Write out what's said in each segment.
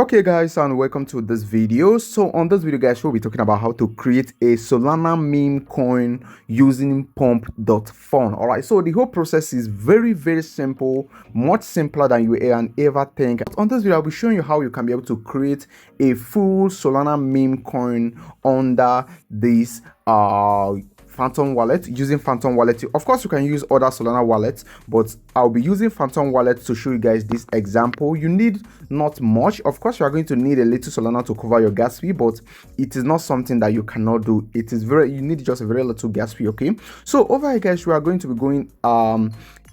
Okay guys, and welcome to this video. So on this video guys, we'll be talking about how to create a Solana meme coin using pump.fun. All right, so the whole process is very simple, much simpler than you can ever think. On this video, I'll be showing you how you can be able to create a full Solana meme coin under this Phantom wallet, using Phantom wallet. Of course, you can use other Solana wallets, but I'll be using Phantom wallet to show you guys this example. You need not much. Of course, you are going to need a little Solana to cover your gas fee, but it is not something that you cannot do. It is you need just a very little gas fee. Okay, so over here guys, we are going to be going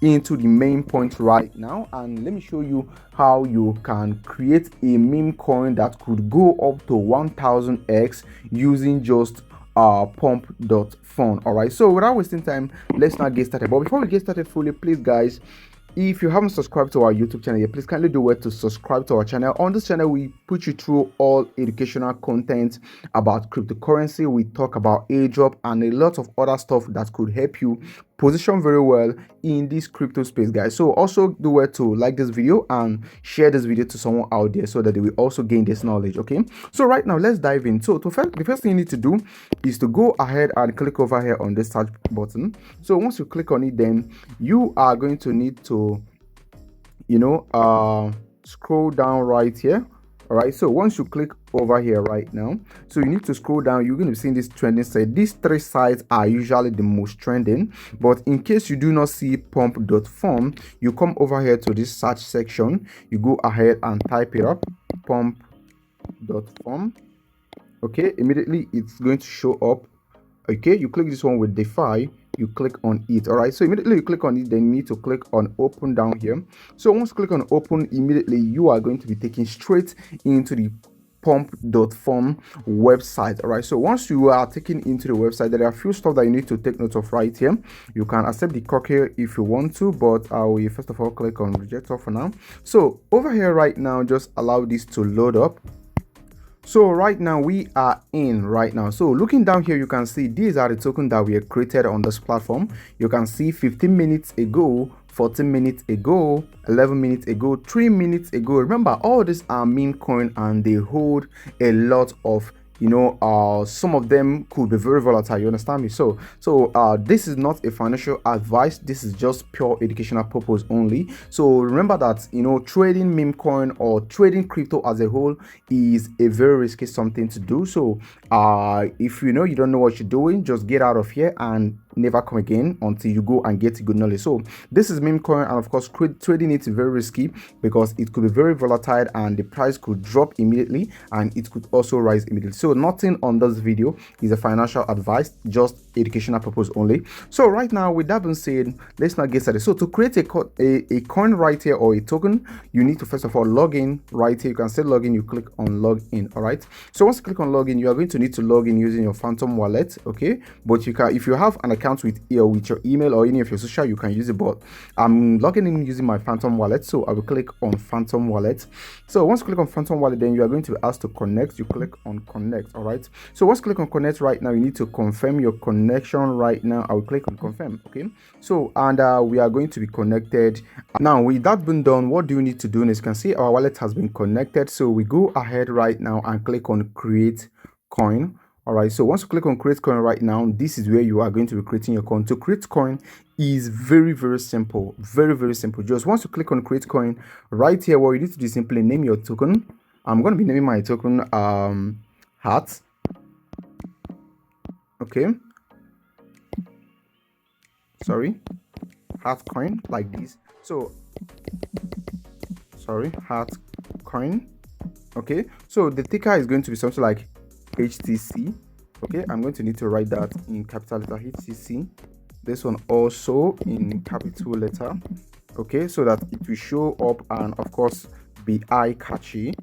into the main point right now, and let me show you how you can create a meme coin that could go up to 1000x using just pump.fun. All right, so without wasting time, let's now get started. But before we get started fully, please guys, if you haven't subscribed to our YouTube channel yet, please kindly do well to subscribe to our channel. On this channel, we put you through all educational content about cryptocurrency. We talk about Airdrop and a lot of other stuff that could help you position very well in this crypto space, guys. So also do well to like this video and share this video to someone out there so that they will also gain this knowledge. Okay, so right now let's dive in. So the first thing you need to do is to go ahead and click over here on this search button. So once you click on it, then you are going to need to scroll down right here. All right, so once you click over here right now, so you need to scroll down. You're going to be seeing this trending site. These three sites are usually the most trending, but in case you do not see pump.fun, you come over here to this search section. You go ahead and type it up, pump.fun. Okay, immediately it's going to show up. Okay, you click this one with DeFi, you click on it. All right, so immediately you click on it, then you need to click on open down here. So once you click on open, immediately you are going to be taken straight into the pump.fun website. All right, so once you are taken into the website, there are a few stuff that you need to take note of right here. You can accept the cookie if you want to, but I will first of all click on reject all for now. So over here right now, just allow this to load up. So right now we are in right now. So looking down here, you can see these are the tokens that we have created on this platform. You can see 15 minutes ago, 14 minutes ago, 11 minutes ago, 3 minutes ago. Remember, all these are meme coin and they hold a lot of some of them could be very volatile. You understand me? So this is not a financial advice. This is just pure educational purpose only. So remember that trading meme coin or trading crypto as a whole is a very risky something to do. So if you don't know what you're doing, just get out of here and never come again until you go and get good knowledge. So this is meme coin, and of course trading it is very risky because it could be very volatile and the price could drop immediately and it could also rise immediately. So nothing on this video is a financial advice, just educational purpose only. So right now, with that being said, let's not get started. So to create a coin right here or a token, you need to first of all log in right here. You can say login, you click on log in. All right, so once you click on login, you are going to need to log in using your Phantom wallet. Okay, but you can, if you have an account with your email or any of your social, you can use it, but I'm logging in using my Phantom wallet, so I will click on Phantom wallet. So once you click on Phantom wallet, then you are going to be asked to connect. You click on connect. All right, so once you click on connect right now, you need to confirm your connection right now. I will click on confirm. Okay, so and we are going to be connected now. With that being done, what do you need to do? As you can see, our wallet has been connected, so we go ahead right now and click on create coin. All right, so once you click on create coin right now, this is where you are going to be creating your coin. To create coin is very simple, very simple. Just once you click on create coin right here, what you need to do is simply name your token. I'm going to be naming my token heart. Okay, sorry, heart coin, like this. So sorry, heart coin. Okay, so the ticker is going to be something like HTC. Okay, I'm going to need to write that in capital letter HTC. This one also in capital letter. Okay, so that it will show up and of course be eye catchy.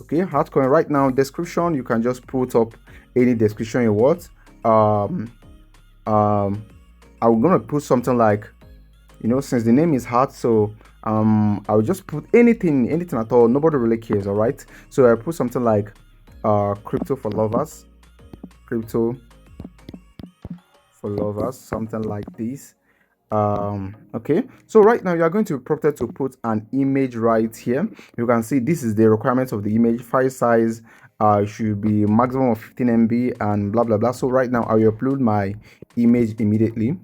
Okay, Hardcoin right now description, you can just put up any description you want. I'm gonna put something like, since the name is Hard, so I'll just put anything at all. Nobody really cares. All right, so I put something like crypto for lovers, something like this. Okay, so right now you are going to be prompted to put an image right here. You can see this is the requirements of the image. File size should be maximum of 15 MB and blah blah blah. So right now I will upload my image immediately.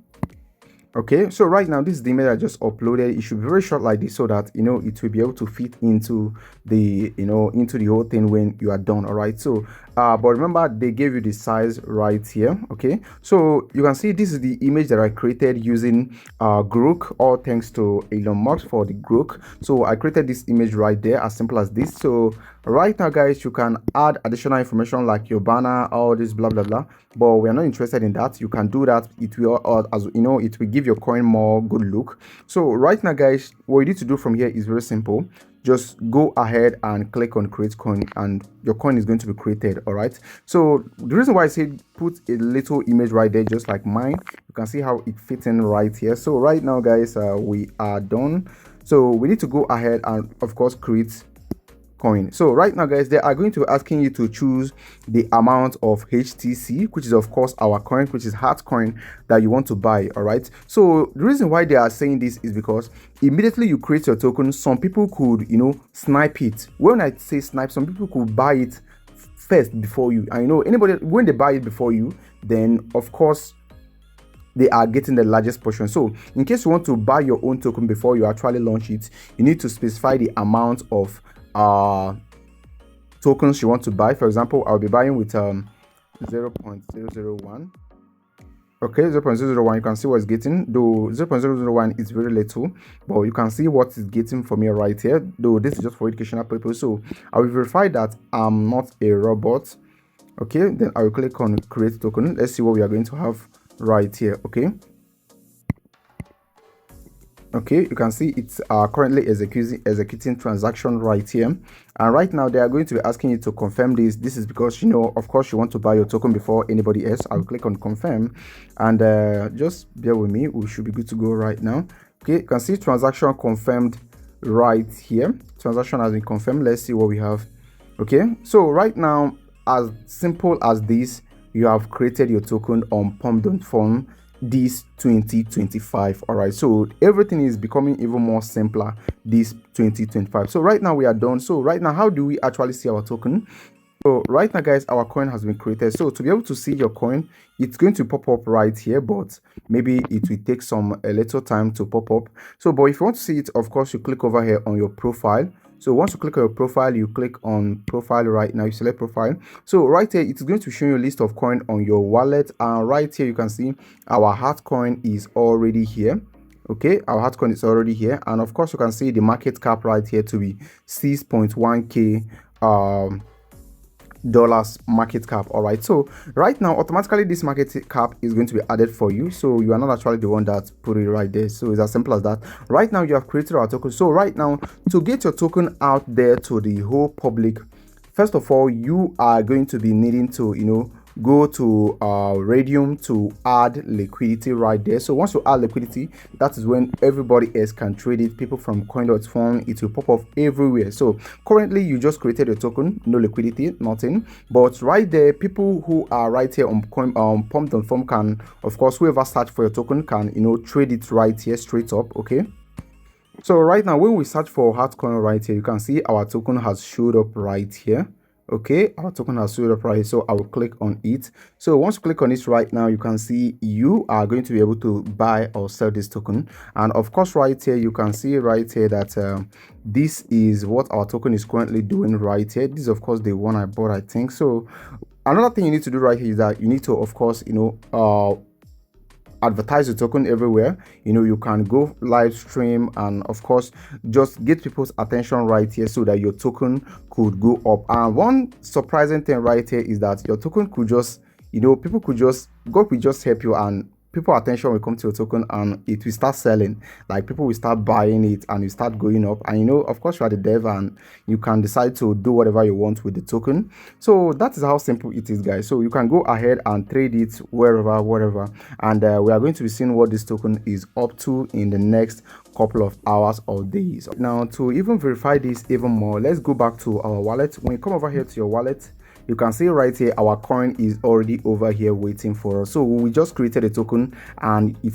Okay, so right now this is the image I just uploaded. It should be very short like this so that it will be able to fit into the into the whole thing when you are done. All right, so but remember they gave you the size right here. Okay, so you can see this is the image that I created using Grok, all thanks to Elon Musk for the Grok. So I created this image right there, as simple as this. So right now guys, you can add additional information like your banner, all this blah blah blah, but we are not interested in that. You can do that. It will as you know, it will give your coin more good look. So right now guys, what you need to do from here is very simple. Just go ahead and click on create coin and your coin is going to be created. All right, so the reason why I said put a little image right there, just like mine, you can see how it fits in right here. So right now guys, we are done. So we need to go ahead and of course create coin. So right now guys, they are going to be asking you to choose the amount of HTC, which is of course our coin, which is hard coin that you want to buy. All right, so the reason why they are saying this is because immediately you create your token, some people could snipe it. When I say snipe, some people could buy it first before you, and anybody, when they buy it before you, then of course they are getting the largest portion. So in case you want to buy your own token before you actually launch it, you need to specify the amount of tokens you want to buy. For example, I'll be buying with 0.001. okay, 0.001. You can see what it's getting, though 0.001 is very little, but you can see what it's getting for me right here, though this is just for educational purpose. So I will verify that I'm not a robot. Okay, then I will click on create token. Let's see what we are going to have right here. Okay, you can see it's currently executing transaction right here, and right now they are going to be asking you to confirm this. This is because of course you want to buy your token before anybody else. I'll click on confirm, and just bear with me, we should be good to go right now. Okay, you can see transaction confirmed right here. Transaction has been confirmed. Let's see what we have. Okay, so right now, as simple as this, you have created your token on pump.fun this 2025. All right, so everything is becoming even more simpler this 2025. So right now we are done. So right now, how do we actually see our token? So right now guys, our coin has been created. So to be able to see your coin, it's going to pop up right here, but maybe it will take a little time to pop up. So but if you want to see it, of course you click over here on your profile. So once you click on your profile, you click on profile right now, you select profile. So right here, it's going to show you a list of coin on your wallet, and right here you can see our hard coin is already here. Okay, our hard coin is already here, and of course you can see the market cap right here to be 6.1k dollars market cap. All right, so right now automatically this market cap is going to be added for you, so you are not actually the one that put it right there. So it's as simple as that. Right now you have created our token. So right now, to get your token out there to the whole public, first of all, you are going to be needing to go to Radium to add liquidity right there. So once you add liquidity, that is when everybody else can trade it. People from coin.fun, it will pop up everywhere. So currently you just created a token, no liquidity, nothing, but right there, people who are right here on pump.fun can, of course, whoever search for your token can trade it right here straight up. Okay, so right now when we search for hardcoin right here, you can see our token has showed up right here. Okay, our token has showed up right here, so I will click on it. So once you click on it right now, you can see you are going to be able to buy or sell this token. And of course right here you can see right here that this is what our token is currently doing right here. This is of course the one I bought, I think. So another thing you need to do right here is that you need to of course advertise the token everywhere. You can go live stream and of course just get people's attention right here so that your token could go up. And one surprising thing right here is that your token could just people could just God will just help you, and people attention will come to your token and it will start selling. Like people will start buying it and you start going up. And of course you are the dev and you can decide to do whatever you want with the token. So that is how simple it is, guys. So you can go ahead and trade it wherever, whatever, and we are going to be seeing what this token is up to in the next couple of hours or days. Now to even verify this even more, let's go back to our wallet. When you come over here to your wallet, you can see right here our coin is already over here waiting for us. So we just created a token, and you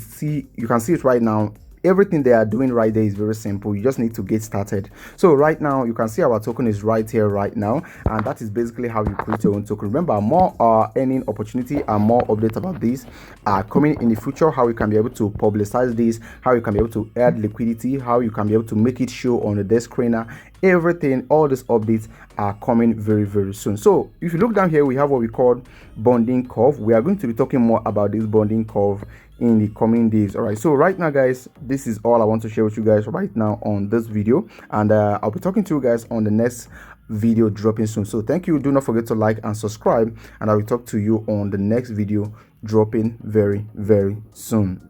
can see it right now. Everything they are doing right there is very simple. You just need to get started. So right now you can see our token is right here right now, and that is basically how you create your own token. Remember, more earning opportunity and more updates about this are coming in the future. How you can be able to publicize this, how you can be able to add liquidity, how you can be able to make it show on the desk screener, everything, all these updates are coming very, very soon. So if you look down here, we have what we call bonding curve. We are going to be talking more about this bonding curve in the coming days. All right, so right now guys, this is all I want to share with you guys right now on this video, and I'll be talking to you guys on the next video dropping soon. So thank you. Do not forget to like and subscribe, and I will talk to you on the next video dropping very, very soon.